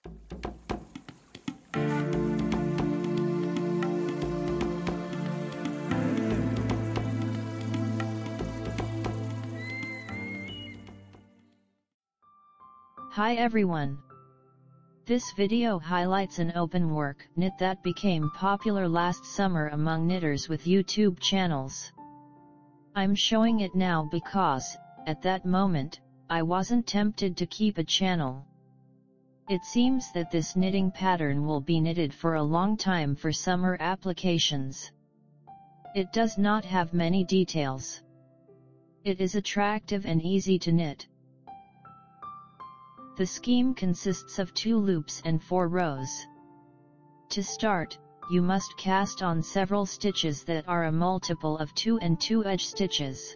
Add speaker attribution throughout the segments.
Speaker 1: Hi everyone! This video highlights an open work knit that became popular last summer among knitters with YouTube channels. I'm showing it now because, at that moment, I wasn't tempted to keep a channel. It seems that this knitting pattern will be knitted for a long time for summer applications. It does not have many details. It is attractive and easy to knit. The scheme consists of 2 loops and 4 rows. To start, you must cast on several stitches that are a multiple of 2 and 2 edge stitches.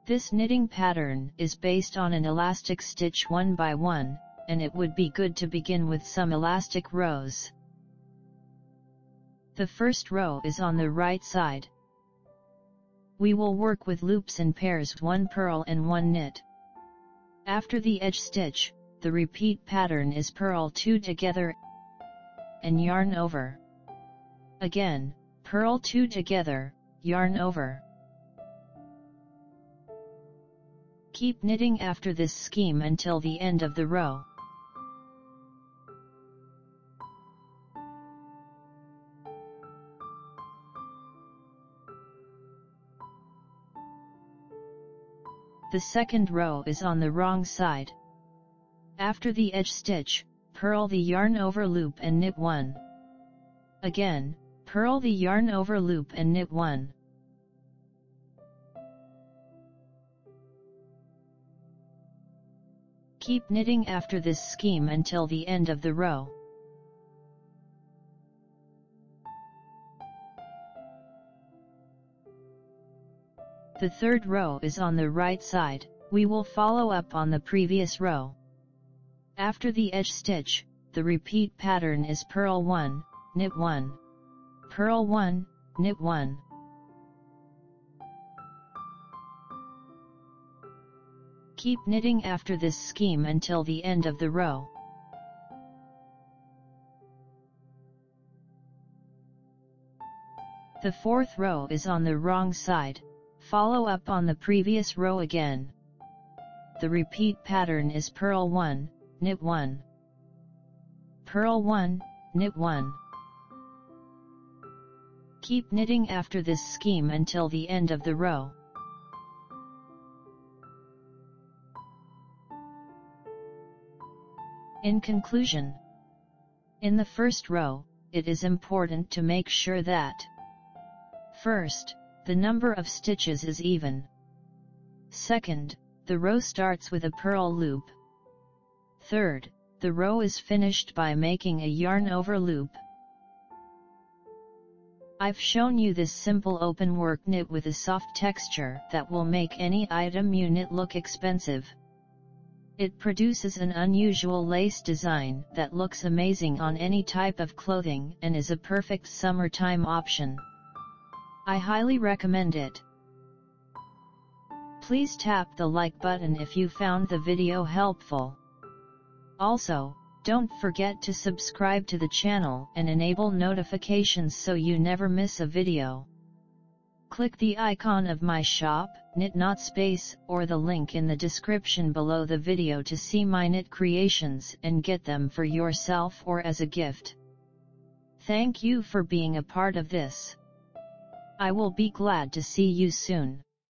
Speaker 1: This knitting pattern is based on an elastic stitch 1 by 1, and it would be good to begin with some elastic rows. The first row is on the right side. We will work with loops in pairs, 1 purl and 1 knit. After the edge stitch, the repeat pattern is purl 2 together and yarn over. Again, purl 2 together, yarn over. Keep knitting after this scheme until the end of the row. The second row is on the wrong side. After the edge stitch, purl the yarn over loop and knit 1. Again, purl the yarn over loop and knit 1. Keep knitting after this scheme until the end of the row. The third row is on the right side. We will follow up on the previous row. After the edge stitch, the repeat pattern is purl 1, knit 1. Purl 1, knit 1. Keep knitting after this scheme until the end of the row. The fourth row is on the wrong side. Follow up on the previous row again. The repeat pattern is purl 1, knit 1. Purl 1, knit 1. Keep knitting after this scheme until the end of the row. In conclusion, in the first row, it is important to make sure that first, the number of stitches is even. Second, the row starts with a purl loop. Third, the row is finished by making a yarn over loop. I've shown you this simple open work knit with a soft texture that will make any item you knit look expensive. It produces an unusual lace design that looks amazing on any type of clothing and is a perfect summertime option. I highly recommend it. Please tap the like button if you found the video helpful. Also, don't forget to subscribe to the channel and enable notifications so you never miss a video. Click the icon of my shop, Knit Not Space, or the link in the description below the video to see my knit creations and get them for yourself or as a gift. Thank you for being a part of this. I will be glad to see you soon.